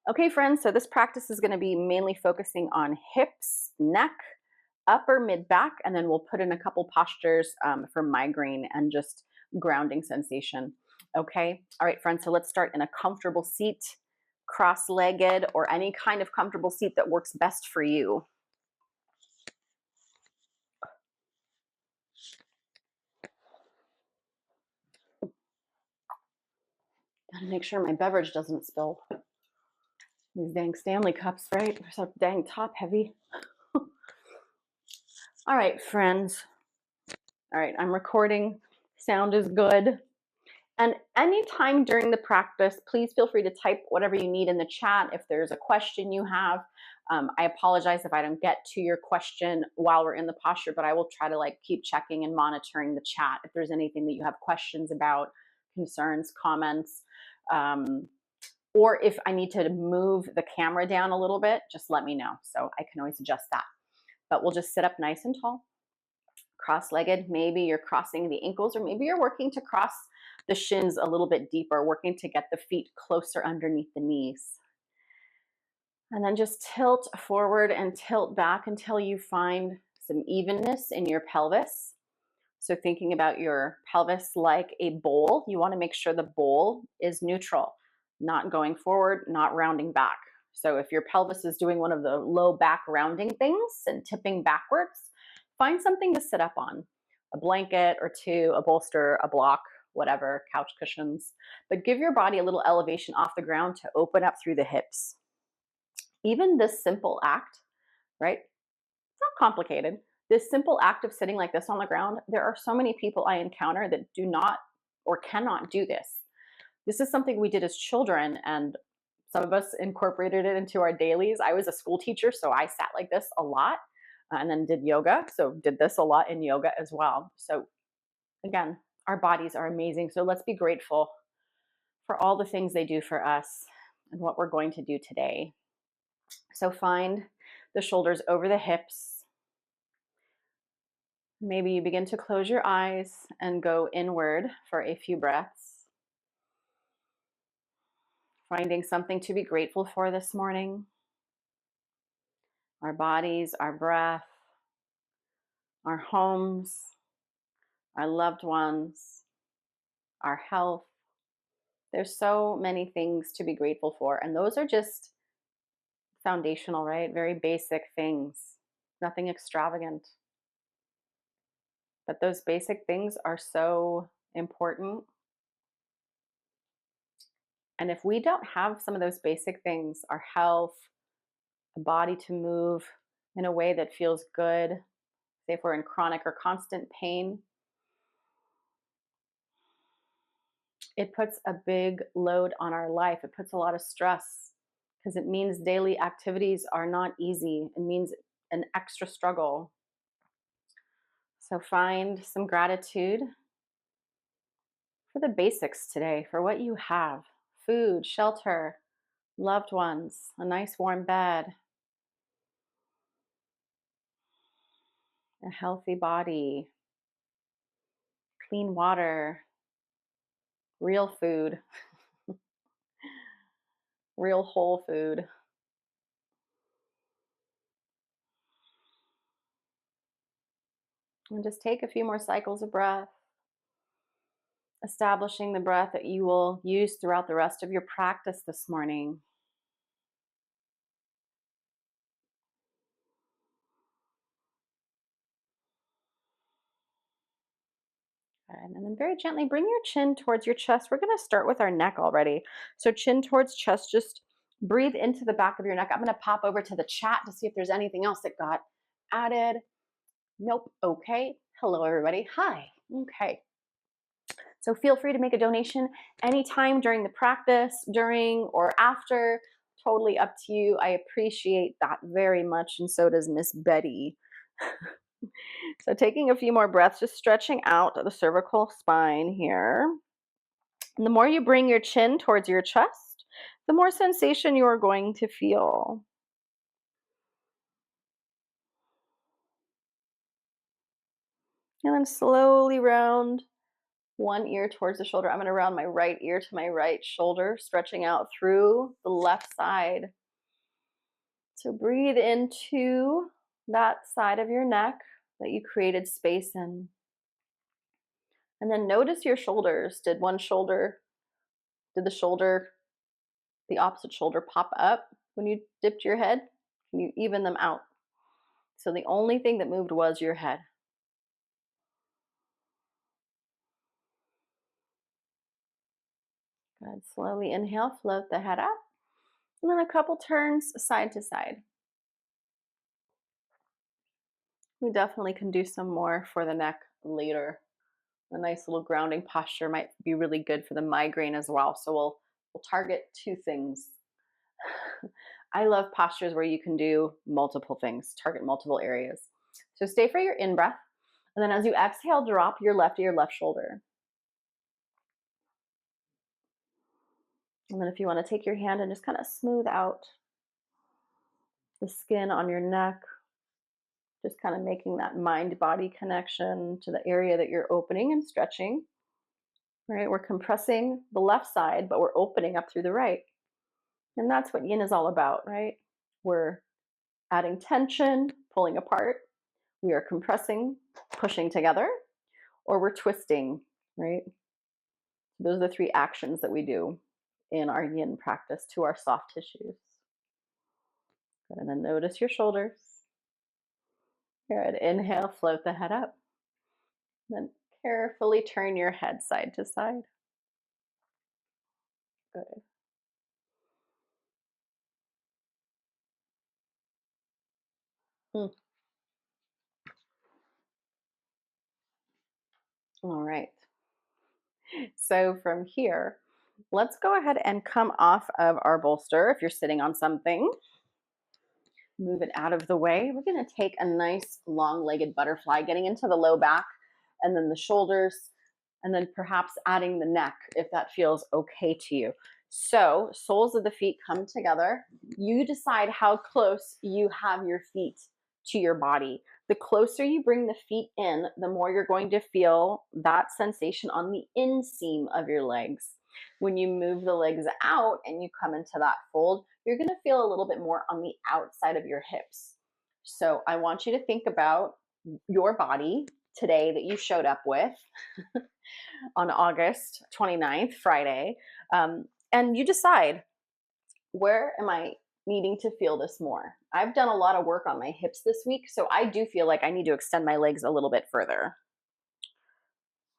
Okay, friends, so this practice is going to be mainly focusing on hips, neck, upper mid back, and then we'll put in a couple postures for migraine and just grounding sensation. Okay, all right, friends, so let's start in a comfortable seat, cross-legged, or any kind of comfortable seat that works best for you. Gotta make sure my beverage doesn't spill. These dang Stanley cups, right? They're so dang top heavy. All right, friends. All right, I'm recording. Sound is good. And anytime during the practice, please feel free to type whatever you need in the chat. If there's a question you have, I apologize if I don't get to your question while we're in the posture, but I will try to keep checking and monitoring the chat. If there's anything that you have questions about, concerns, comments, or if I need to move the camera down a little bit, just let me know. So I can always adjust that. But we'll just sit up nice and tall, cross-legged. Maybe you're crossing the ankles, or maybe you're working to cross the shins a little bit deeper, working to get the feet closer underneath the knees. And then just tilt forward and tilt back until you find some evenness in your pelvis. So thinking about your pelvis like a bowl, you want to make sure the bowl is neutral, not going forward, not rounding back. So if your pelvis is doing one of the low back rounding things and tipping backwards, find something to sit up on, a blanket or two, a bolster, a block, whatever, couch cushions. But give your body a little elevation off the ground to open up through the hips. Even this simple act, right? It's not complicated. This simple act of sitting like this on the ground, there are so many people I encounter that do not or cannot do this. This is something we did as children, and some of us incorporated it into our dailies. I was a school teacher, so I sat like this a lot, and then did yoga. So did this a lot in yoga as well. So again, our bodies are amazing. So let's be grateful for all the things they do for us and what we're going to do today. So find the shoulders over the hips. Maybe you begin to close your eyes and go inward for a few breaths. Finding something to be grateful for this morning. Our bodies, our breath, our homes, our loved ones, our health. There's so many things to be grateful for. And those are just foundational, right? Very basic things, nothing extravagant. But those basic things are so important. And if we don't have some of those basic things, our health, a body to move in a way that feels good, say if we're in chronic or constant pain, it puts a big load on our life. It puts a lot of stress because it means daily activities are not easy. It means an extra struggle. So find some gratitude for the basics today, for what you have: food, shelter, loved ones, a nice warm bed, a healthy body, clean water, real food, real whole food. And just take a few more cycles of breath, establishing the breath that you will use throughout the rest of your practice this morning. And then very gently bring your chin towards your chest. We're going to start with our neck already. So chin towards chest, just breathe into the back of your neck. I'm going to pop over to the chat to see if there's anything else that got added. Nope. Okay. Hello, everybody. Hi. Okay. So feel free to make a donation anytime during the practice, during or after. Totally up to you. I appreciate that very much, and so does Miss Betty. So taking a few more breaths, just stretching out the cervical spine here. And the more you bring your chin towards your chest, the more sensation you are going to feel. And then slowly round One ear towards the shoulder. I'm going to round my right ear to my right shoulder, stretching out through the left side. So breathe into that side of your neck that you created space in. And then notice your shoulders. Did the shoulder, the opposite shoulder pop up when you dipped your head? Can you even them out? So the only thing that moved was your head. Good. Slowly inhale, float the head up. And then a couple turns side to side. We definitely can do some more for the neck later. A nice little grounding posture might be really good for the migraine as well. So we'll target two things. I love postures where you can do multiple things, target multiple areas. So stay for your in-breath. And then as you exhale, drop your left ear, left shoulder. And then if you want to take your hand and just kind of smooth out the skin on your neck, just kind of making that mind-body connection to the area that you're opening and stretching. Right? We're compressing the left side, but we're opening up through the right. And that's what yin is all about, right? We're adding tension, pulling apart. We are compressing, pushing together, or we're twisting, right? Those are the three actions that we do in our yin practice to our soft tissues. Good. And then notice your shoulders. Good. Inhale, float the head up. Then carefully turn your head side to side. Good. All right. So from here, let's go ahead and come off of our bolster. If you're sitting on something, move it out of the way. We're going to take a nice long-legged butterfly, getting into the low back and then the shoulders, and then perhaps adding the neck if that feels okay to you. So soles of the feet come together. You decide how close you have your feet to your body. The closer you bring the feet in, the more you're going to feel that sensation on the inseam of your legs. When you move the legs out and you come into that fold, you're going to feel a little bit more on the outside of your hips. So I want you to think about your body today that you showed up with on August 29th, Friday, and you decide, where am I needing to feel this more? I've done a lot of work on my hips this week, so I do feel like I need to extend my legs a little bit further.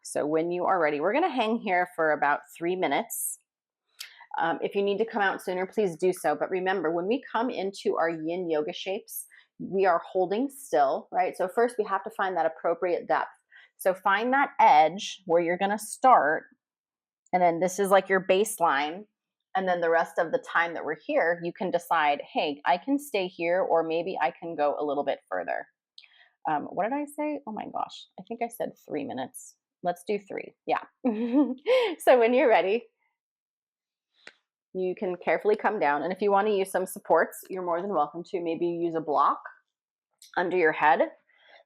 So when you are ready, we're going to hang here for about 3 minutes. If you need to come out sooner, please do so. But remember, when we come into our yin yoga shapes, we are holding still, right? So first we have to find that appropriate depth. So find that edge where you're going to start. And then this is like your baseline. And then the rest of the time that we're here, you can decide, hey, I can stay here, or maybe I can go a little bit further. What did I say? Oh my gosh, I think I said 3 minutes. Let's do 3. Yeah. So when you're ready, you can carefully come down. And if you want to use some supports, you're more than welcome to. Maybe use a block under your head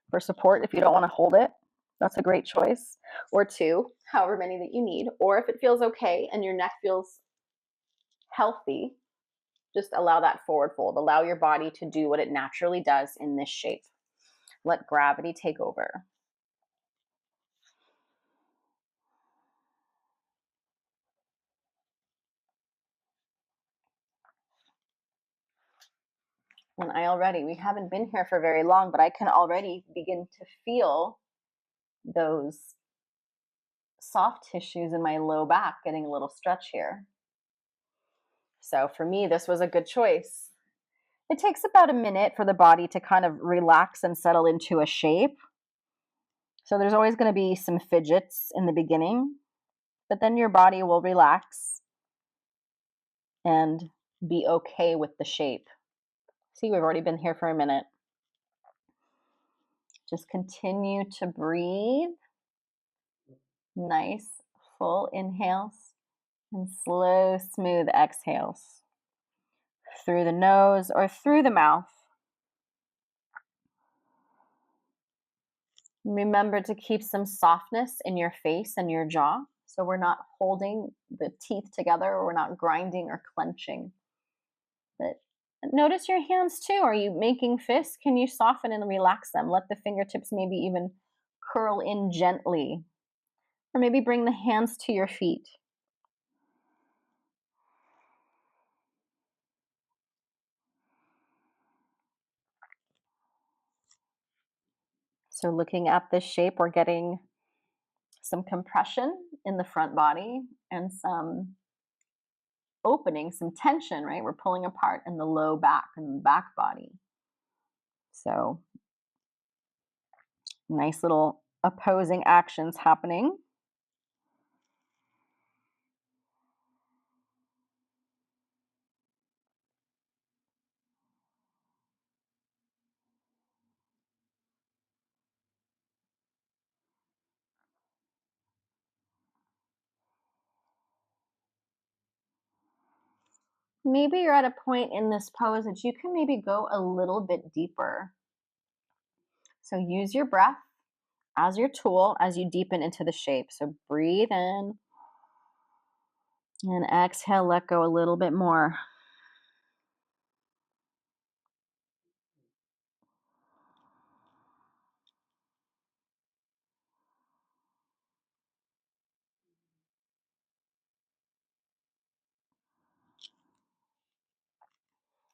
for support if you don't want to hold it. That's a great choice. Or 2, however many that you need. Or if it feels okay and your neck feels healthy, just allow that forward fold. Allow your body to do what it naturally does in this shape. Let gravity take over. And we haven't been here for very long, but I can already begin to feel those soft tissues in my low back getting a little stretch here. So for me, this was a good choice. It takes about a minute for the body to kind of relax and settle into a shape. So there's always going to be some fidgets in the beginning, but then your body will relax and be okay with the shape. See, we've already been here for a minute. Just continue to breathe. Nice, full inhales and slow, smooth exhales through the nose or through the mouth. Remember to keep some softness in your face and your jaw, so we're not holding the teeth together, or we're not grinding or clenching. But notice your hands too. Are you making fists? Can you soften and relax them? Let the fingertips maybe even curl in gently, or maybe bring the hands to your feet. So looking at this shape, we're getting some compression in the front body and some opening, some tension, right? We're pulling apart in the low back and the back body. So nice little opposing actions happening. Maybe you're at a point in this pose that you can maybe go a little bit deeper. So use your breath as your tool as you deepen into the shape. So breathe in and exhale, let go a little bit more.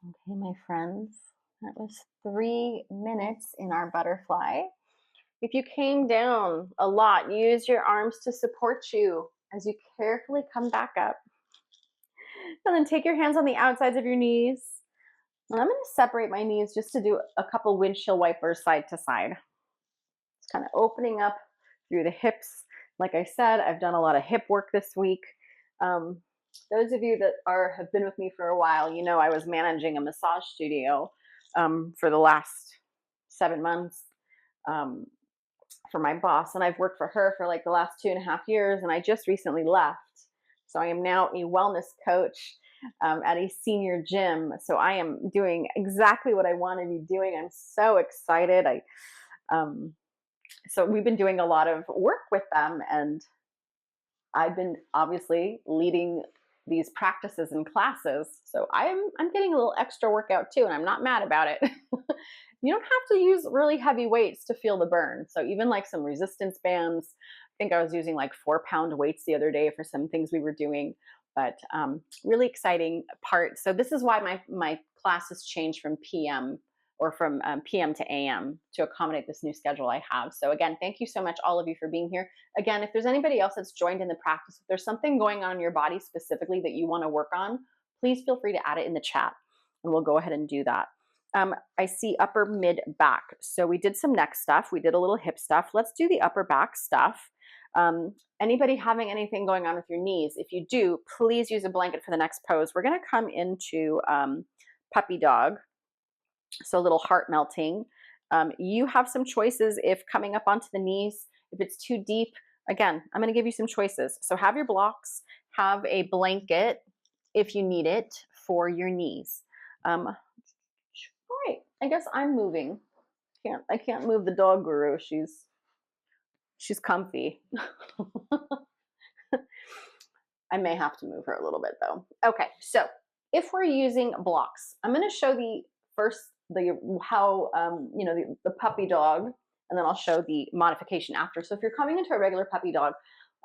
Okay, my friends, that was 3 minutes in our butterfly. If you came down a lot, use your arms to support you as you carefully come back up. And then take your hands on the outsides of your knees. And I'm going to separate my knees just to do a couple windshield wipers side to side. It's kind of opening up through the hips. Like I said, I've done a lot of hip work this week. Those of you that have been with me for a while, you know I was managing a massage studio for the last 7 months for my boss, and I've worked for her for like the last 2.5 years, and I just recently left. So I am now a wellness coach at a senior gym. So I am doing exactly what I want to be doing. I'm so excited. So we've been doing a lot of work with them, and I've been obviously leading these practices and classes. So I'm getting a little extra workout too, and I'm not mad about it. You don't have to use really heavy weights to feel the burn. So even like some resistance bands, I think I was using like 4-pound weights the other day for some things we were doing, but really exciting part. So this is why my classes changed from PM or from PM to AM to accommodate this new schedule I have. So again, thank you so much, all of you, for being here. Again, if there's anybody else that's joined in the practice, if there's something going on in your body specifically that you want to work on, please feel free to add it in the chat, and we'll go ahead and do that. I see upper mid back. So we did some neck stuff. We did a little hip stuff. Let's do the upper back stuff. Anybody having anything going on with your knees? If you do, please use a blanket for the next pose. We're going to come into puppy dog. So a little heart melting. You have some choices if coming up onto the knees, if it's too deep. Again, I'm going to give you some choices. So have your blocks, have a blanket if you need it for your knees. All right, I guess I'm moving. I can't move the dog guru. She's comfy. I may have to move her a little bit though. Okay, so if we're using blocks, I'm going to show the puppy dog, and then I'll show the modification after. So if you're coming into a regular puppy dog,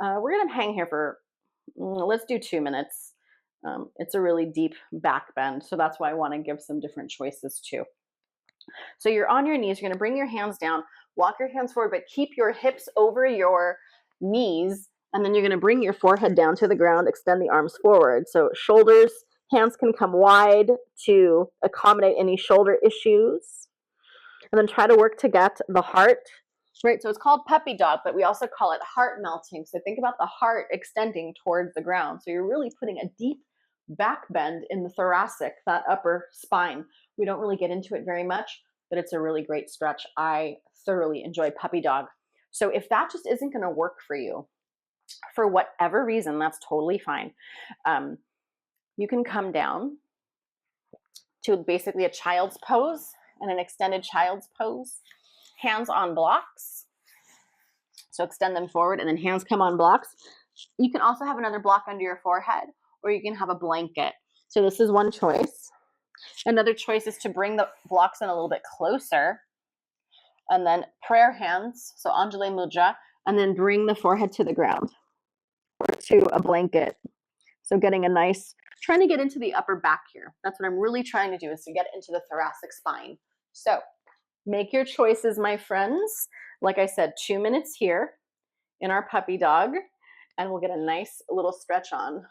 we're going to hang here for let's do 2 minutes. It's a really deep back bend, so that's why I want to give some different choices too. So you're on your knees. You're going to bring your hands down, walk your hands forward, but keep your hips over your knees. And then you're going to bring your forehead down to the ground, extend the arms forward. So shoulders, hands can come wide to accommodate any shoulder issues. And then try to work to get the heart, right? So it's called puppy dog, but we also call it heart melting. So think about the heart extending towards the ground. So you're really putting a deep back bend in the thoracic, that upper spine. We don't really get into it very much, but it's a really great stretch. I thoroughly enjoy puppy dog. So if that just isn't going to work for you, for whatever reason, that's totally fine. You can come down to basically a child's pose and an extended child's pose, hands on blocks. So extend them forward and then hands come on blocks. You can also have another block under your forehead, or you can have a blanket. So this is one choice. Another choice is to bring the blocks in a little bit closer, and then prayer hands, so Anjali Mudra, and then bring the forehead to the ground or to a blanket. So getting a nice, trying to get into the upper back here. That's what I'm really trying to do, is to get into the thoracic spine. So make your choices, my friends. Like I said, 2 minutes here in our puppy dog, and we'll get a nice little stretch on.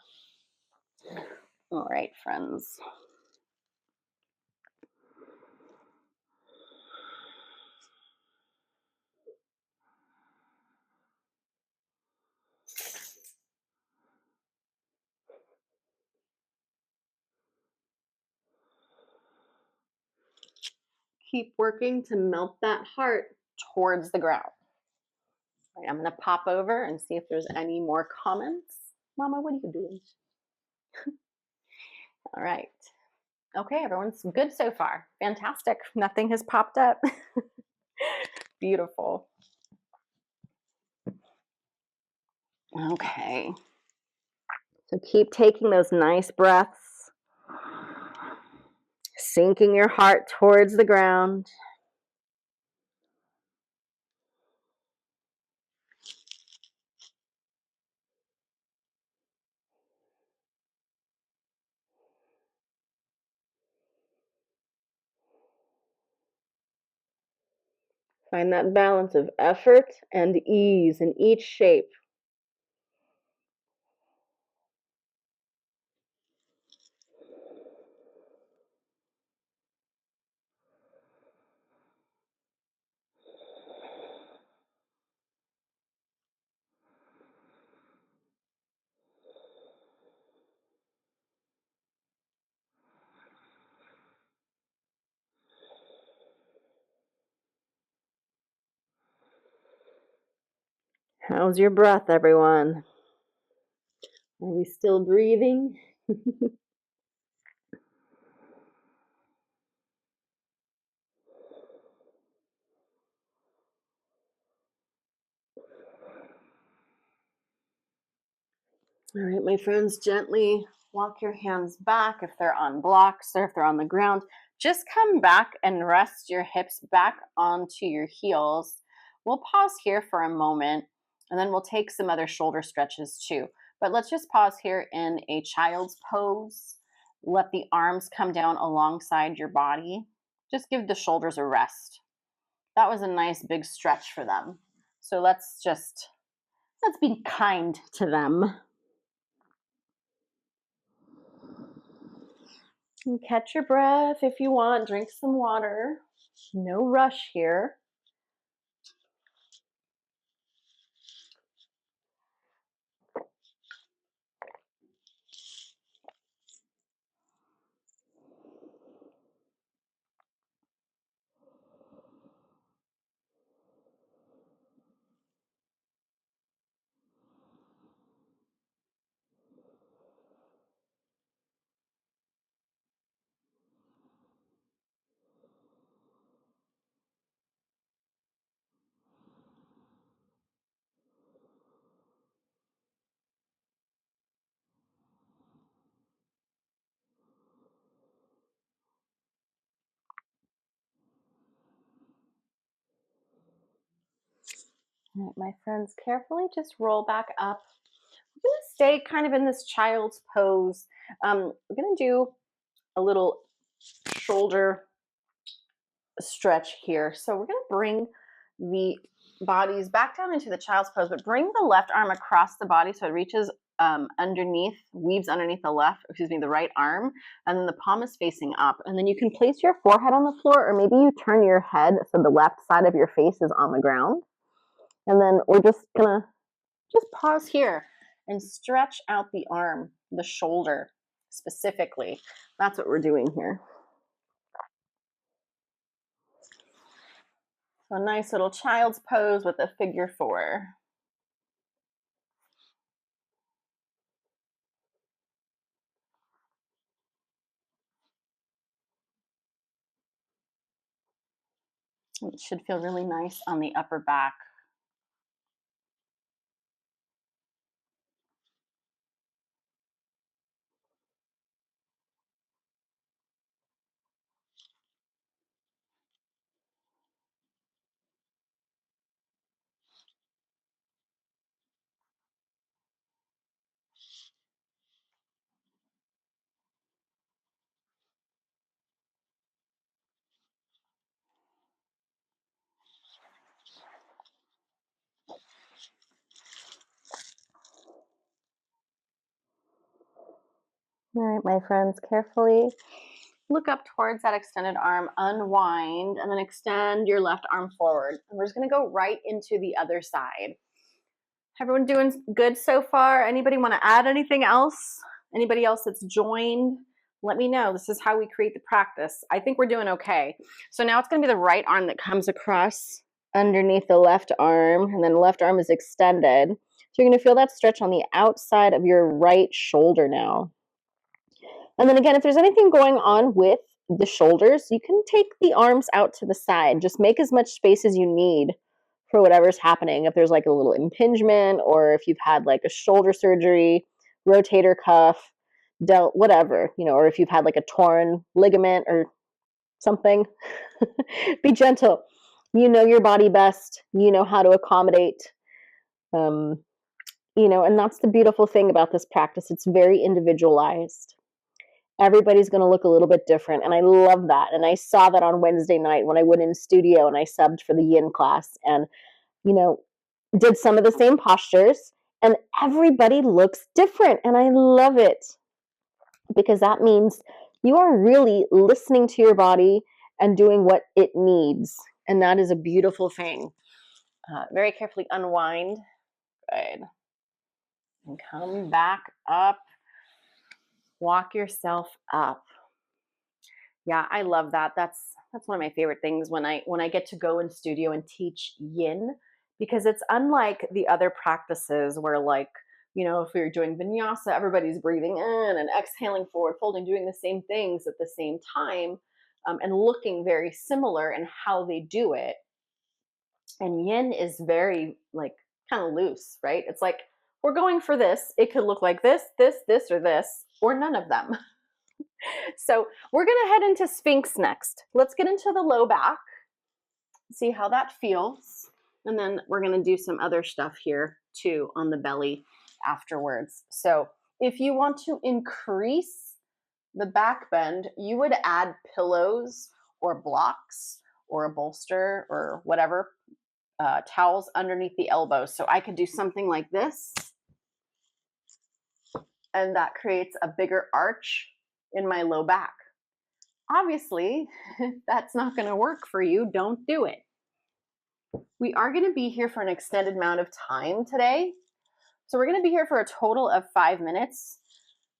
All right, friends. Keep working to melt that heart towards the ground. All right, I'm going to pop over and see if there's any more comments. Mama, what are you doing? All right. Okay, everyone's good so far. Fantastic. Nothing has popped up. Beautiful. Okay. So keep taking those nice breaths, sinking your heart towards the ground. Find that balance of effort and ease in each shape. How's your breath, everyone? Are we still breathing? All right, my friends, gently walk your hands back if they're on blocks or if they're on the ground. Just come back and rest your hips back onto your heels. We'll pause here for a moment, and then we'll take some other shoulder stretches too. But let's just pause here in a child's pose. Let the arms come down alongside your body. Just give the shoulders a rest. That was a nice big stretch for them. So let's be kind to them. And catch your breath if you want. Drink some water. No rush here. All right, my friends, carefully just roll back up. We're going to stay kind of in this child's pose. We're going to do a little shoulder stretch here. So we're going to bring the bodies back down into the child's pose, but bring the left arm across the body so it reaches underneath, weaves underneath the the right arm, and then the palm is facing up. And then you can place your forehead on the floor, or maybe you turn your head so the left side of your face is on the ground. And then we're just gonna pause here and stretch out the arm, the shoulder specifically. That's what we're doing here. So a nice little child's pose with a figure 4. It should feel really nice on the upper back. All right, my friends, carefully look up towards that extended arm, unwind, and then extend your left arm forward. And we're just gonna go right into the other side. Everyone doing good so far? Anybody want to add anything else? Anybody else that's joined? Let me know. This is how we create the practice. I think we're doing okay. So now it's going to be the right arm that comes across underneath the left arm, and then the left arm is extended. So you're going to feel that stretch on the outside of your right shoulder now. And then again, if there's anything going on with the shoulders, you can take the arms out to the side. Just make as much space as you need for whatever's happening. If there's like a little impingement, or if you've had like a shoulder surgery, rotator cuff, delt, whatever, or if you've had like a torn ligament or something, be gentle. You know your body best. You know how to accommodate. And that's the beautiful thing about this practice. It's very individualized. Everybody's going to look a little bit different. And I love that. And I saw that on Wednesday night when I went in studio and I subbed for the yin class and, did some of the same postures, and everybody looks different. And I love it because that means you are really listening to your body and doing what it needs. And that is a beautiful thing. Very carefully unwind. Good. And come back up. Walk yourself up. Yeah, I love that. That's one of my favorite things when I get to go in studio and teach yin, because it's unlike the other practices where, like, if we are doing vinyasa, everybody's breathing in and exhaling forward folding, doing the same things at the same time, and looking very similar in how they do it. And yin is very, like, kind of loose, right? It's like, we're going for this. It could look like this, or this, or none of them. So we're going to head into Sphinx next. Let's get into the low back, see how that feels. And then we're going to do some other stuff here too on the belly afterwards. So if you want to increase the back bend, you would add pillows or blocks or a bolster or whatever, towels underneath the elbows. So I could do something like this, and that creates a bigger arch in my low back. Obviously, that's not going to work for you. Don't do it. We are going to be here for an extended amount of time today. So we're going to be here for a total of 5 minutes,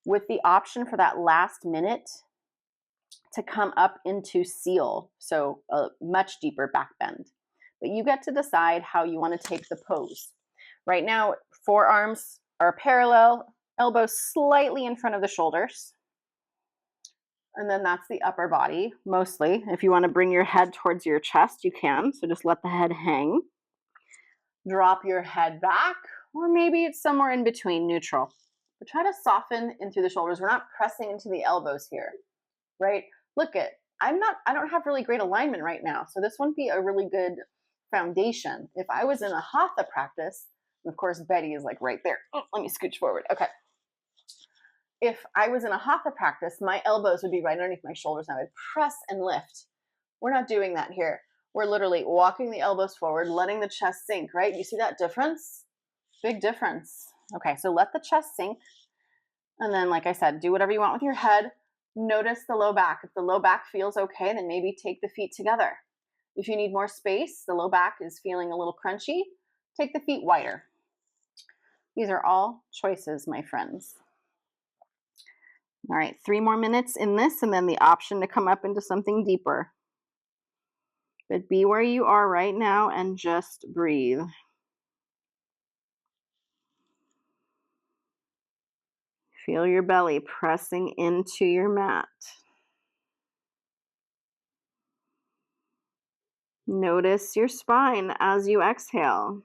with the option for that last minute to come up into seal. So a much deeper back bend. But you get to decide how you want to take the pose. Right now, forearms are parallel, elbows slightly in front of the shoulders. And then that's the upper body, mostly. If you want to bring your head towards your chest, you can. So just let the head hang. Drop your head back, or maybe it's somewhere in between, neutral. But try to soften in through the shoulders. We're not pressing into the elbows here, right? Look at, I don't have really great alignment right now. So this wouldn't be a really good foundation. If I was in a hatha practice, and of course, Betty is like right there. Oh, let me scooch forward. Okay. If I was in a hatha practice, my elbows would be right underneath my shoulders and I would press and lift. We're not doing that here. We're literally walking the elbows forward, letting the chest sink, right? You see that difference? Big difference. Okay, so let the chest sink. And then, like I said, do whatever you want with your head. Notice the low back. If the low back feels okay, then maybe take the feet together. If you need more space, the low back is feeling a little crunchy, take the feet wider. These are all choices, my friends. All right, 3 more minutes in this, and then the option to come up into something deeper. But be where you are right now and just breathe. Feel your belly pressing into your mat. Notice your spine as you exhale,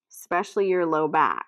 especially your low back.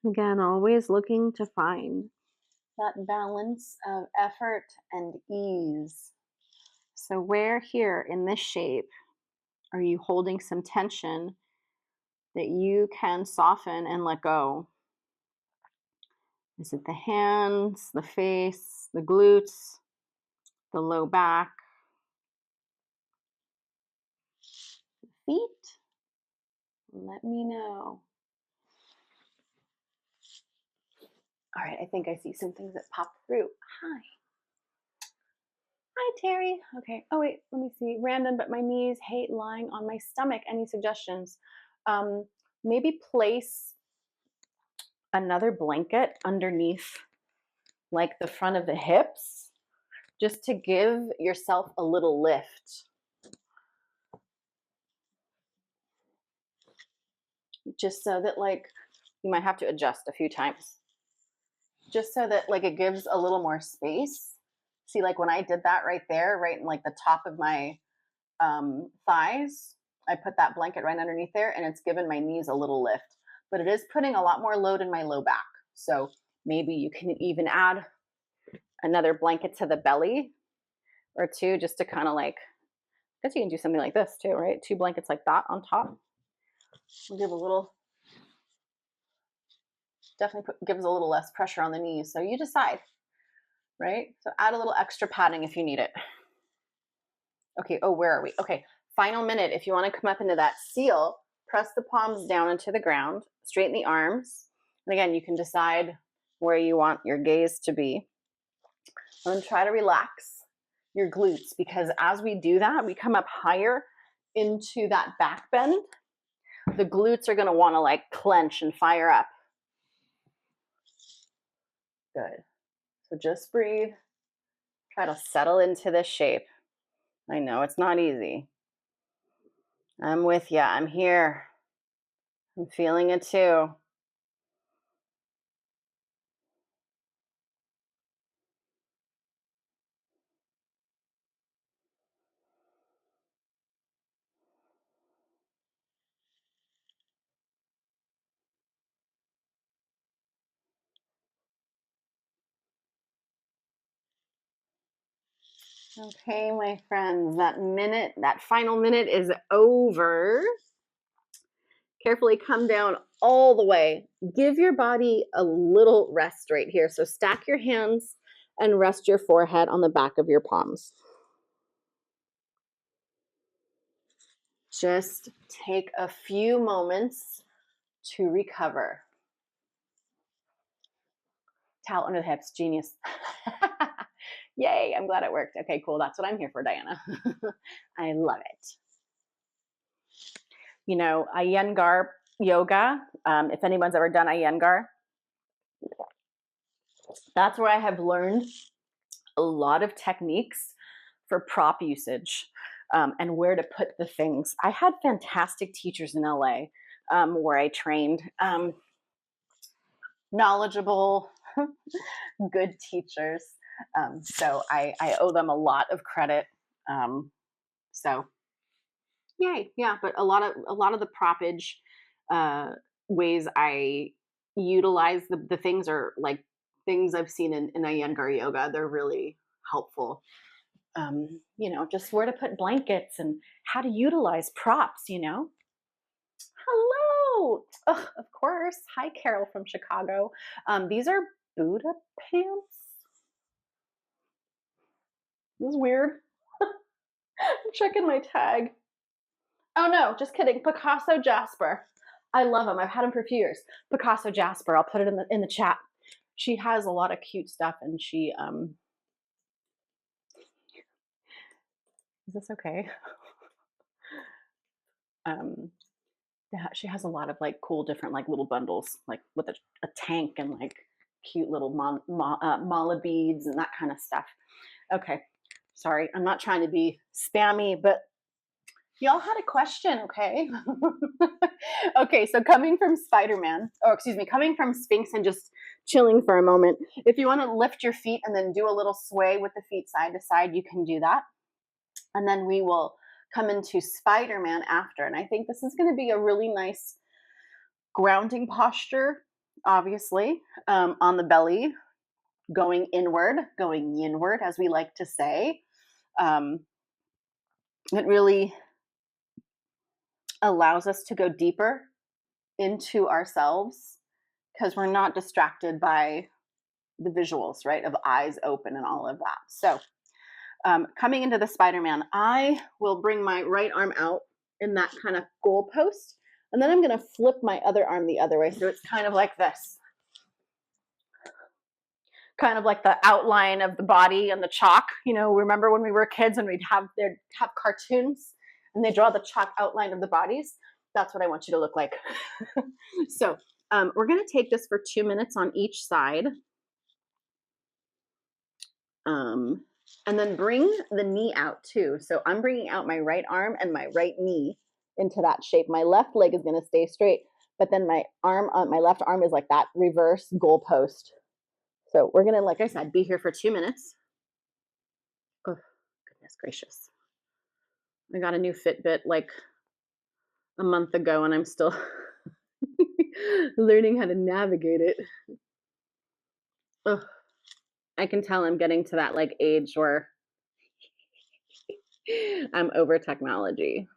Again, always looking to find that balance of effort and ease. So where here in this shape are you holding some tension that you can soften and let go? Is it the hands, the face, the glutes, the low back, feet? Let me know. All right, I think I see some things that pop through. Hi. Hi, Terry. Okay. Oh, wait, let me see. Random, but my knees hate lying on my stomach. Any suggestions? Maybe place another blanket underneath, like the front of the hips, just to give yourself a little lift. Just so that, like, you might have to adjust a few times. Just so that, like, it gives a little more space. See, like when I did that right there, right in like the top of my thighs, I put that blanket right underneath there and it's given my knees a little lift, but it is putting a lot more load in my low back. So maybe you can even add another blanket to the belly or two, just to kind of like, I guess you can do something like this too, right? 2 blankets like that on top. We'll give a little, definitely gives a little less pressure on the knees. So you decide, right? So add a little extra padding if you need it. Okay, oh, where are we? Okay, final minute. If you want to come up into that seal, press the palms down into the ground, straighten the arms. And again, you can decide where you want your gaze to be. And try to relax your glutes, because as we do that, we come up higher into that back bend. The glutes are going to want to like clench and fire up. Good. So just breathe. Try to settle into this shape. I know it's not easy. I'm with you. I'm here. I'm feeling it too. Okay, my friends, that final minute is over. Carefully come down all the way. Give your body a little rest right here. So stack your hands and rest your forehead on the back of your palms. Just take a few moments to recover. Towel under the hips, genius. Yay, I'm glad it worked. Okay, cool. That's what I'm here for, Diana. I love it. You know, Iyengar yoga, if anyone's ever done Iyengar, that's where I have learned a lot of techniques for prop usage, and where to put the things. I had fantastic teachers in LA, where I trained, knowledgeable, good teachers. So I owe them a lot of credit. So yay, yeah. But a lot of the propage ways I utilize the things are like things I've seen in Iyengar yoga. They're really helpful. You know, just where to put blankets and how to utilize props, you know. Hello. Ugh, of course. Hi, Carol from Chicago. These are Buddha pants. This is weird. I'm checking my tag. Oh no, just kidding. Picasso Jasper. I love him. I've had him for a few years. Picasso Jasper. I'll put it in the chat. She has a lot of cute stuff, and she is this okay? Yeah, she has a lot of like cool different like little bundles, like with a tank and like cute little mala beads and that kind of stuff. Okay, sorry, I'm not trying to be spammy, but y'all had a question, okay? Okay, so coming from coming from Sphinx and just chilling for a moment. If you want to lift your feet and then do a little sway with the feet side to side, you can do that. And then we will come into Spider-Man after. And I think this is going to be a really nice grounding posture obviously, on the belly, going inward, going yinward, as we like to say. It really allows us to go deeper into ourselves because we're not distracted by the visuals, right, of eyes open and all of that. So coming into the Spider-Man, I will bring my right arm out in that kind of goalpost, and then I'm going to flip my other arm the other way. So it's kind of like this, kind of like the outline of the body and the chalk. You know, remember when we were kids and they'd have cartoons and they draw the chalk outline of the bodies? That's what I want you to look like. So we're going to take this for 2 minutes on each side. And then bring the knee out too. So I'm bringing out my right arm and my right knee into that shape. My left leg is going to stay straight, but then my left arm is like that reverse goalpost. So we're going to, like I said, be here for 2 minutes. Oh, goodness gracious. I got a new Fitbit like a month ago and I'm still learning how to navigate it. Oh, I can tell I'm getting to that like age where I'm over technology.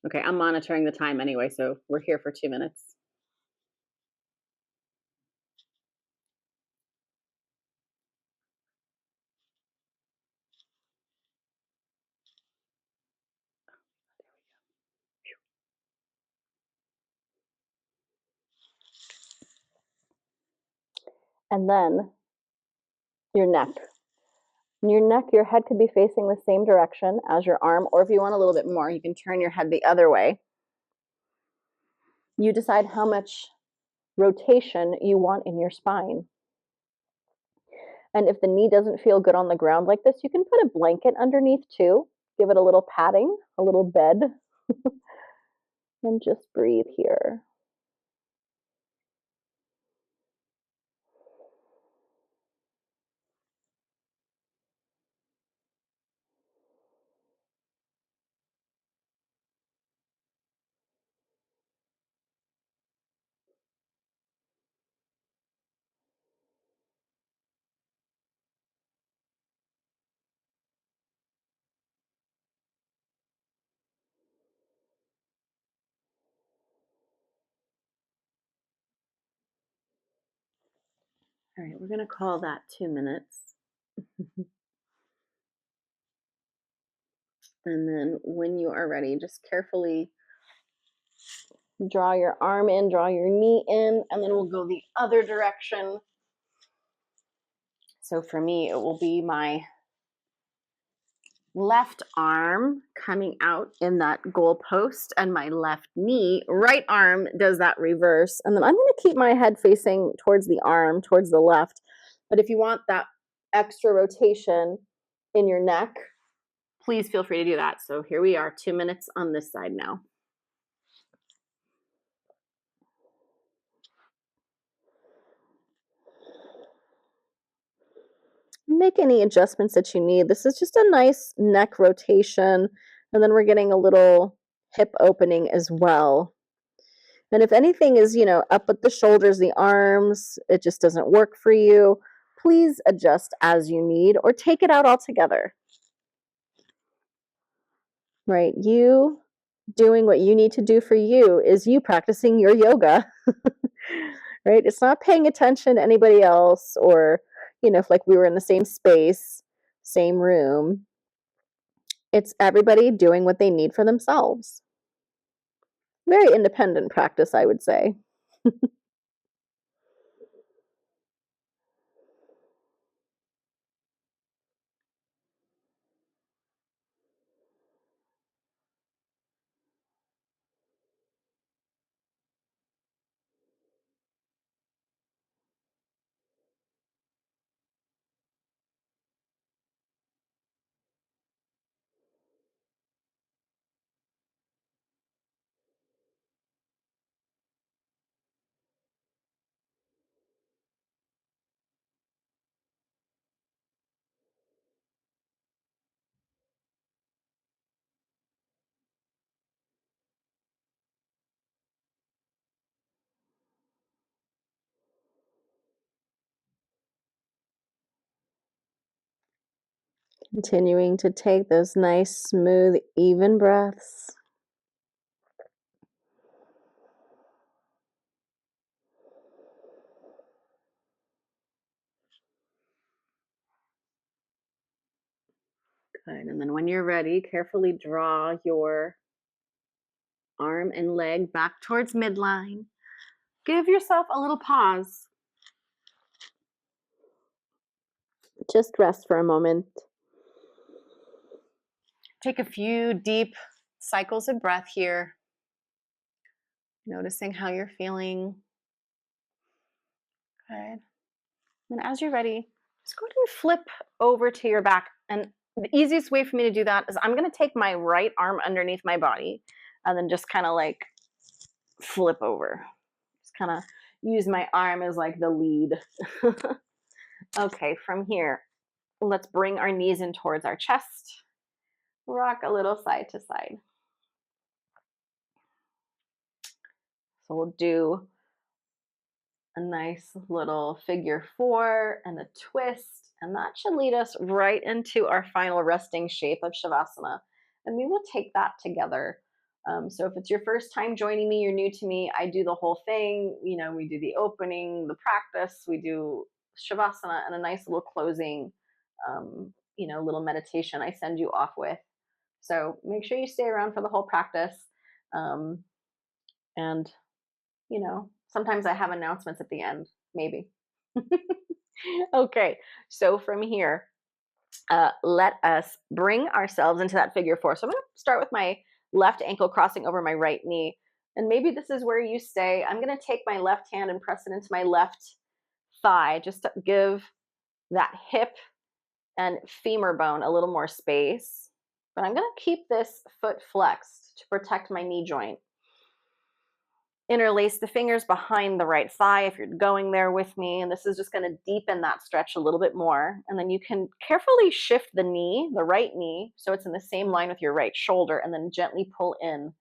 Okay, I'm monitoring the time anyway, so we're here for 2 minutes. And then your neck. Your neck, your head could be facing the same direction as your arm, or if you want a little bit more, you can turn your head the other way. You decide how much rotation you want in your spine. And if the knee doesn't feel good on the ground like this, you can put a blanket underneath too. Give it a little padding, a little bed, and just breathe here. All right, we're going to call that 2 minutes. And then when you are ready, just carefully draw your arm in, draw your knee in, and then we'll go the other direction. So for me, it will be my left arm coming out in that goalpost and my left knee, right arm does that reverse. And then I'm going to keep my head facing towards the arm, towards the left. But if you want that extra rotation in your neck, please feel free to do that. So here we are, 2 minutes on this side now. Make any adjustments that you need. This is just a nice neck rotation. And then we're getting a little hip opening as well. And if anything is, up at the shoulders, the arms, it just doesn't work for you, please adjust as you need or take it out altogether. Right? You doing what you need to do for you is you practicing your yoga. Right? It's not paying attention to anybody else or, if like we were in the same space, same room. It's everybody doing what they need for themselves. Very independent practice, I would say. Continuing to take those nice, smooth, even breaths. Good. And then when you're ready, carefully draw your arm and leg back towards midline. Give yourself a little pause. Just rest for a moment. Take a few deep cycles of breath here. Noticing how you're feeling. Good. And as you're ready, just go ahead and flip over to your back. And the easiest way for me to do that is I'm going to take my right arm underneath my body and then just kind of like flip over. Just kind of use my arm as like the lead. Okay, from here, let's bring our knees in towards our chest. Rock a little side to side. So we'll do a nice little figure four and a twist, and that should lead us right into our final resting shape of Shavasana. And we will take that together. So if it's your first time joining me, you're new to me, I do the whole thing. You know, we do the opening, the practice, we do Shavasana, and a nice little closing, little meditation I send you off with. So make sure you stay around for the whole practice. And sometimes I have announcements at the end, maybe. Okay, so from here, let us bring ourselves into that figure four. So I'm going to start with my left ankle crossing over my right knee. And maybe this is where you stay. I'm going to take my left hand and press it into my left thigh, just to give that hip and femur bone a little more space. But I'm going to keep this foot flexed to protect my knee joint. Interlace the fingers behind the right thigh if you're going there with me, and this is just going to deepen that stretch a little bit more. And then you can carefully shift the knee, the right knee, so it's in the same line with your right shoulder, and then gently pull in.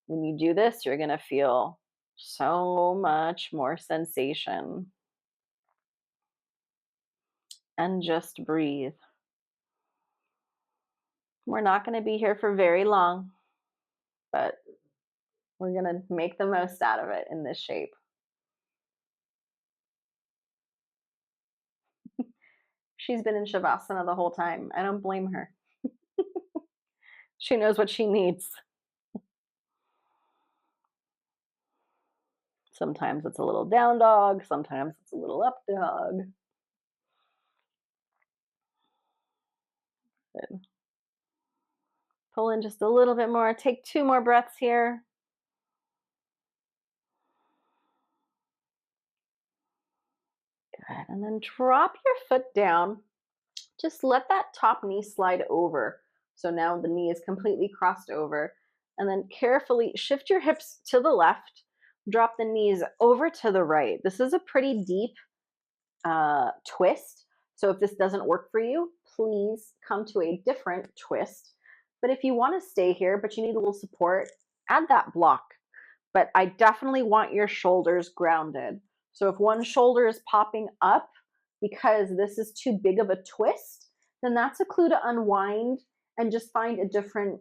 When you do this, you're going to feel so much more sensation. And just breathe. We're not going to be here for very long, but we're going to make the most out of it in this shape. She's been in Shavasana the whole time. I don't blame her. She knows what she needs. Sometimes it's a little down dog. Sometimes it's a little up dog. Good. Pull in just a little bit more. Take 2 more breaths here. Good. And then drop your foot down. Just let that top knee slide over. So now the knee is completely crossed over. And then carefully shift your hips to the left. Drop the knees over to the right. This is a pretty deep twist. So if this doesn't work for you, please come to a different twist. But if you want to stay here, but you need a little support, add that block. But I definitely want your shoulders grounded. So if one shoulder is popping up because this is too big of a twist, then that's a clue to unwind and just find a different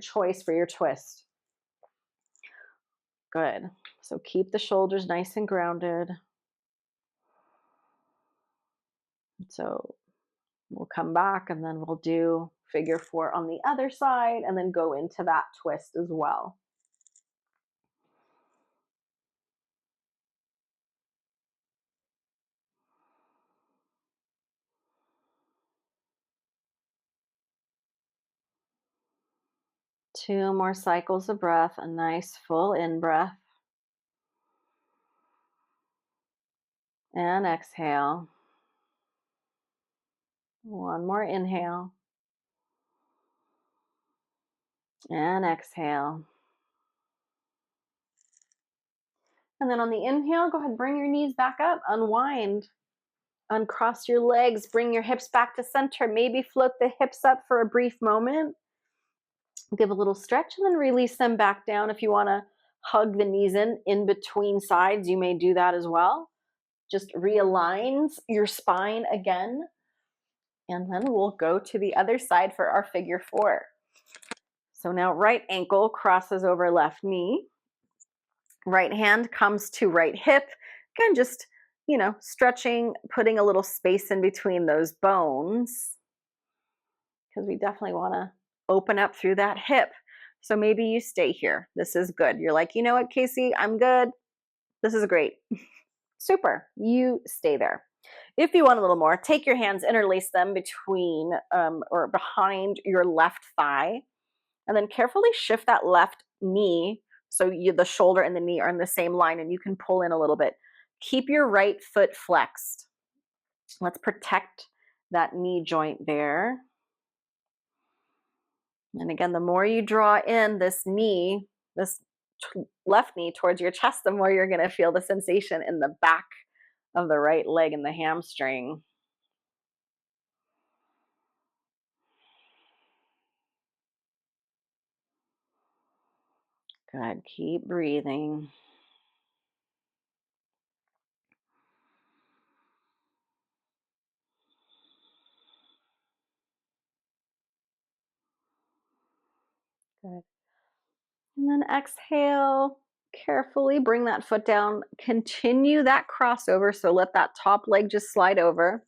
choice for your twist. Good. So keep the shoulders nice and grounded. So we'll come back and then we'll do figure four on the other side and then go into that twist as well. Two more cycles of breath, a nice full in breath. And exhale. One more inhale. And exhale. And then on the inhale, go ahead, bring your knees back up, unwind. Uncross your legs, bring your hips back to center. Maybe float the hips up for a brief moment. Give a little stretch and then release them back down. If you want to hug the knees in between sides, you may do that as well. Just realigns your spine again. And then we'll go to the other side for our figure 4. So now right ankle crosses over left knee. Right hand comes to right hip. Again, just, stretching, putting a little space in between those bones, because we definitely want to open up through that hip. So maybe you stay here. This is good. You're like, you know what, Casey, I'm good. This is great. Super. You stay there. If you want a little more, take your hands, interlace them between or behind your left thigh, and then carefully shift that left knee so the shoulder and the knee are in the same line, and you can pull in a little bit. Keep your right foot flexed. Let's protect that knee joint there. And again, the more you draw in this knee, this left knee towards your chest, the more you're going to feel the sensation in the back of the right leg and the hamstring. Good. Keep breathing. Good. And then exhale. Carefully bring that foot down. Continue that crossover. So let that top leg just slide over.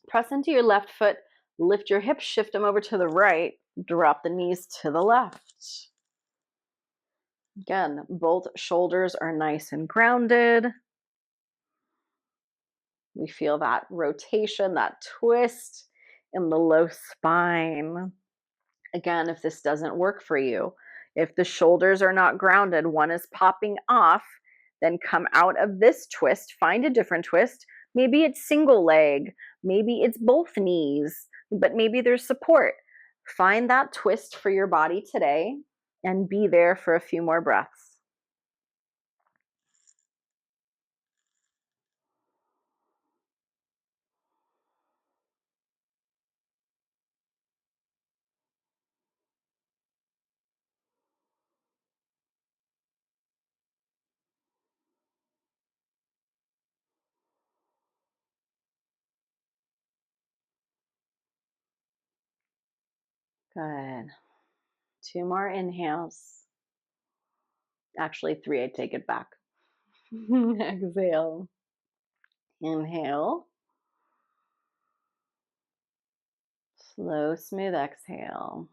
Press into your left foot. Lift your hips. Shift them over to the right. Drop the knees to the left. Again, both shoulders are nice and grounded. We feel that rotation, that twist in the low spine. Again, if this doesn't work for you, if the shoulders are not grounded, one is popping off, then come out of this twist, find a different twist. Maybe it's single leg, maybe it's both knees, but maybe there's support. Find that twist for your body today and be there for a few more breaths. Good. 2 more inhales. Actually, 3, I take it back. Exhale. Inhale. Slow, smooth exhale.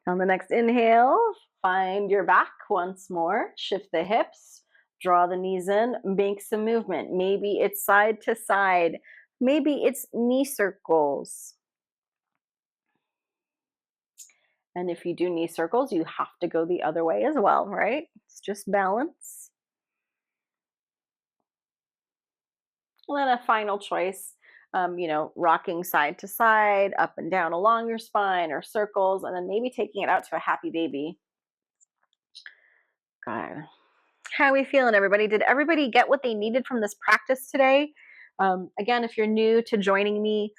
On the next inhale, find your back once more. Shift the hips, draw the knees in, make some movement. Maybe it's side to side. Maybe it's knee circles. And if you do knee circles, you have to go the other way as well, right? It's just balance. And then a final choice, rocking side to side, up and down along your spine, or circles, and then maybe taking it out to a happy baby. Good. How are we feeling, everybody? Did everybody get what they needed from this practice today? Again, if you're new to joining me,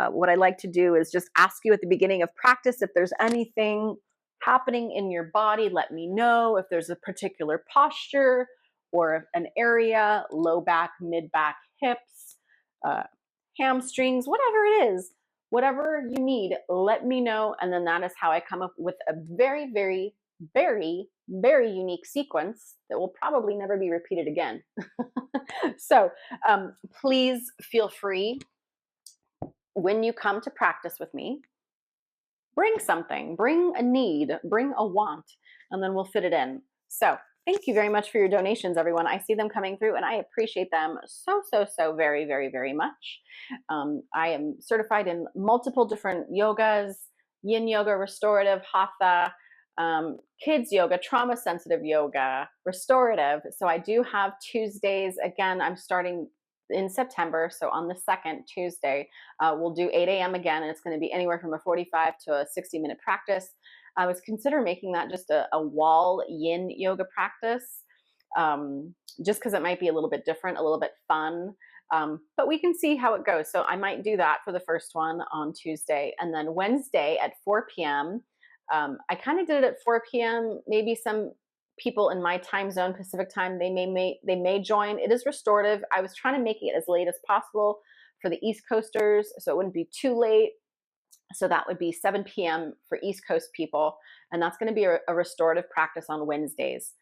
what I like to do is just ask you at the beginning of practice if there's anything happening in your body. Let me know if there's a particular posture or an area, low back, mid back, hips, hamstrings, whatever it is, whatever you need, let me know. And then that is how I come up with a very, very, very, very unique sequence that will probably never be repeated again. So please feel free, when you come to practice with me, bring something, bring a need, bring a want, and then we'll fit it in. So thank you very much for your donations, everyone. I see them coming through and I appreciate them so, so, so very, very, very much. I am certified in multiple different yogas: yin yoga, restorative, hatha, kids yoga, trauma sensitive yoga, restorative. So I do have Tuesdays. Again, I'm starting in September. So on the 2nd Tuesday, we'll do 8 a.m. again, and it's going to be anywhere from a 45 to a 60-minute practice. I was considering making that just a wall yin yoga practice, just because it might be a little bit different, a little bit fun. But we can see how it goes. So I might do that for the first one on Tuesday. And then Wednesday at 4 p.m., I kind of did it at 4 p.m. Maybe some people in my time zone, Pacific time, they may join. It is restorative. I was trying to make it as late as possible for the East Coasters, so it wouldn't be too late. So that would be 7 p.m. for East Coast people. And that's going to be a restorative practice on Wednesdays.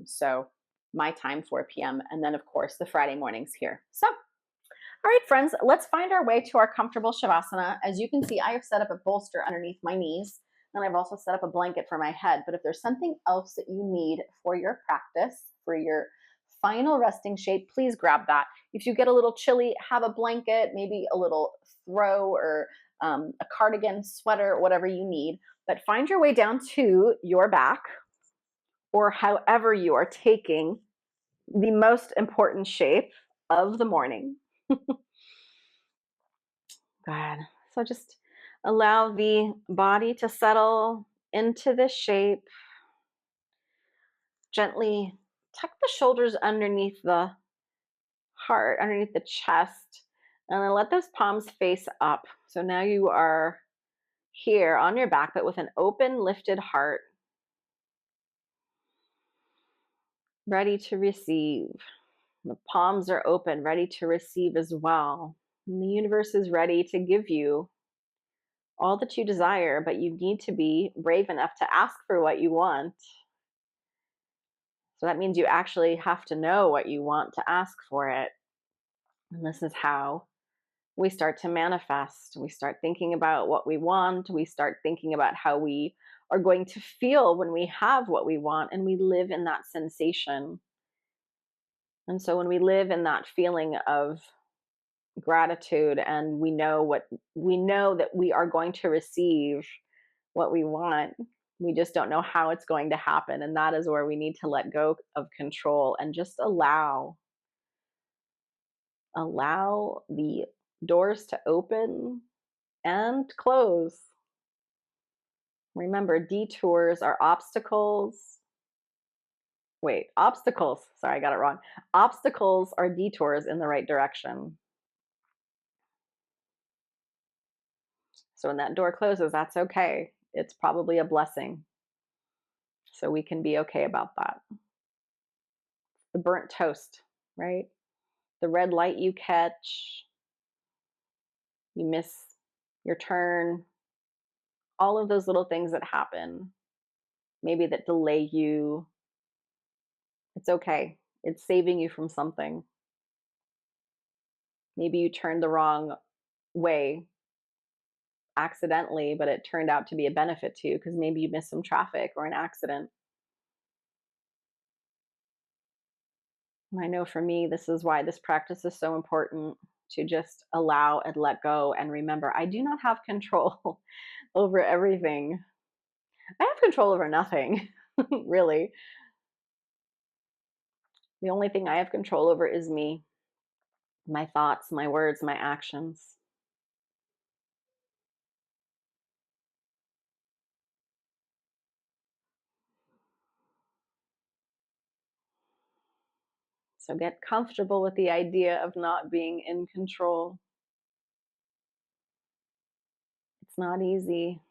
So my time, 4 p.m. And then, of course, the Friday mornings here. So, all right, friends, let's find our way to our comfortable Shavasana. As you can see, I have set up a bolster underneath my knees, and I've also set up a blanket for my head. But if there's something else that you need for your practice, for your final resting shape, please grab that. If you get a little chilly, have a blanket, maybe a little throw or a cardigan, sweater, whatever you need. But find your way down to your back, or however you are taking the most important shape of the morning. Good. So just allow the body to settle into this shape. Gently tuck the shoulders underneath the heart, underneath the chest, and then let those palms face up. So now you are here on your back, but with an open, lifted heart, ready to receive. The palms are open, ready to receive as well. And the universe is ready to give you all that you desire, but you need to be brave enough to ask for what you want. So that means you actually have to know what you want to ask for it. And this is how we start to manifest. We start thinking about what we want. We start thinking about how we are going to feel when we have what we want, and we live in that sensation. And so when we live in that feeling of gratitude, and we know that we are going to receive what we want, we just don't know how it's going to happen. And that is where we need to let go of control and just allow the doors to open and close. Remember, detours are obstacles. Obstacles. Sorry, I got it wrong. Obstacles are detours in the right direction. So when that door closes, that's okay. It's probably a blessing. So we can be okay about that. The burnt toast, right? The red light you catch, you miss your turn, all of those little things that happen, maybe that delay you. It's okay. It's saving you from something. Maybe you turned the wrong way accidentally, but it turned out to be a benefit to you because maybe you missed some traffic or an accident. And I know for me, this is why this practice is so important, to just allow and let go and remember, I do not have control over everything. I have control over nothing, really. The only thing I have control over is me, my thoughts, my words, my actions. So get comfortable with the idea of not being in control. It's not easy.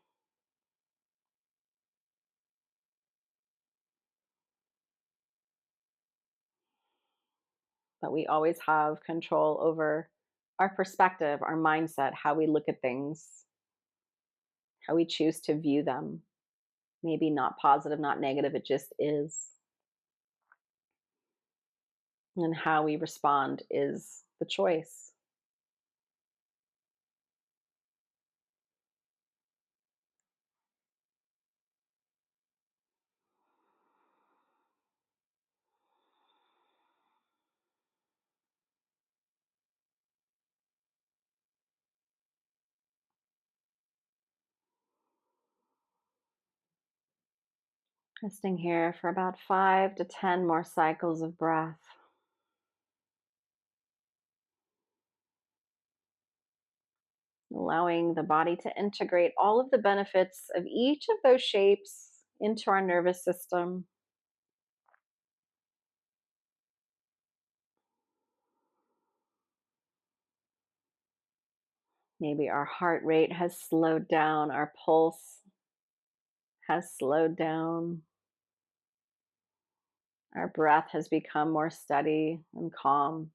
But we always have control over our perspective, our mindset, how we look at things, how we choose to view them. Maybe not positive, not negative, it just is. And how we respond is the choice. Resting here for about 5 to 10 more cycles of breath. Allowing the body to integrate all of the benefits of each of those shapes into our nervous system. Maybe our heart rate has slowed down, our pulse has slowed down, our breath has become more steady and calm.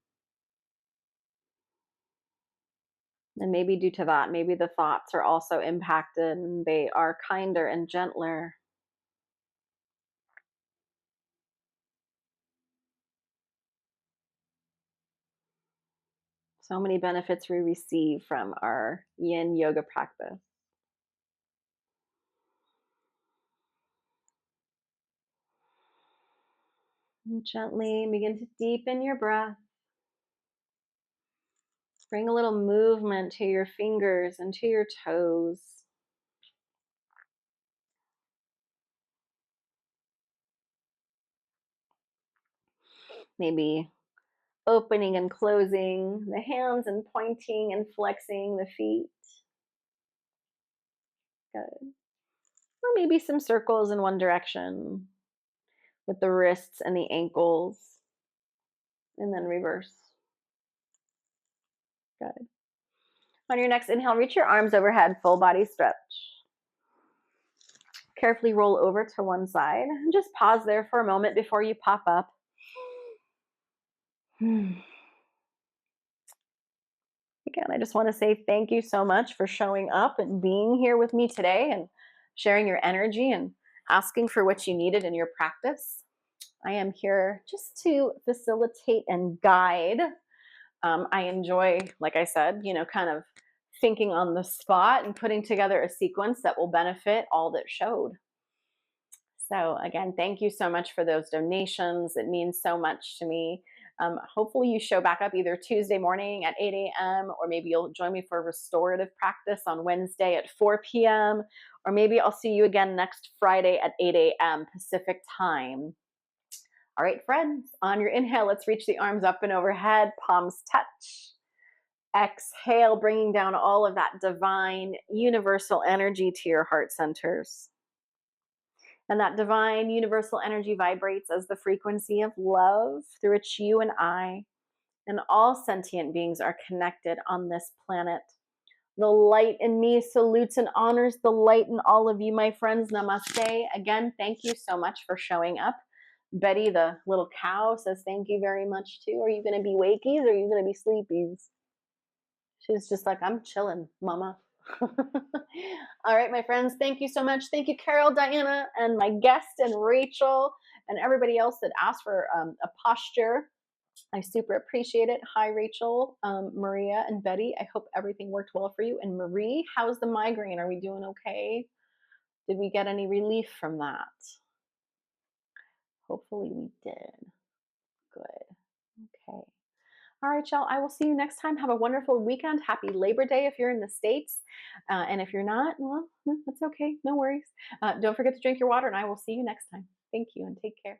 And maybe due to that, maybe the thoughts are also impacted and they are kinder and gentler. So many benefits we receive from our yin yoga practice. And gently begin to deepen your breath. Bring a little movement to your fingers and to your toes. Maybe opening and closing the hands and pointing and flexing the feet. Good. Or maybe some circles in one direction with the wrists and the ankles, and then reverse. Good. On your next inhale, reach your arms overhead, full body stretch. Carefully roll over to one side. And just pause there for a moment before you pop up. Again, I just want to say thank you so much for showing up and being here with me today and sharing your energy and asking for what you needed in your practice. I am here just to facilitate and guide. I enjoy, like I said, kind of thinking on the spot and putting together a sequence that will benefit all that showed. So again, thank you so much for those donations. It means so much to me. Hopefully you show back up either Tuesday morning at 8 a.m. or maybe you'll join me for restorative practice on Wednesday at 4 p.m. or maybe I'll see you again next Friday at 8 a.m. Pacific time. All right, friends, on your inhale, let's reach the arms up and overhead, palms touch. Exhale, bringing down all of that divine universal energy to your heart centers. And that divine universal energy vibrates as the frequency of love through which you and I and all sentient beings are connected on this planet. The light in me salutes and honors the light in all of you, my friends. Namaste. Again, thank you so much for showing up. Betty, the little cow, says thank you very much too. Are you going to be wakies or are you going to be sleepies? She's just like, I'm chilling, mama. All right, my friends, thank you so much. Thank you, Carol, Diana, and my guest, and Rachel, and everybody else that asked for a posture. I super appreciate it. Hi, Rachel, Maria, and Betty. I hope everything worked well for you. And Marie, how's the migraine? Are we doing okay? Did we get any relief from that? Hopefully we did. Good. Okay. All right, y'all. I will see you next time. Have a wonderful weekend. Happy Labor Day if you're in the States. And if you're not, well, that's okay. No worries. Don't forget to drink your water, and I will see you next time. Thank you and take care.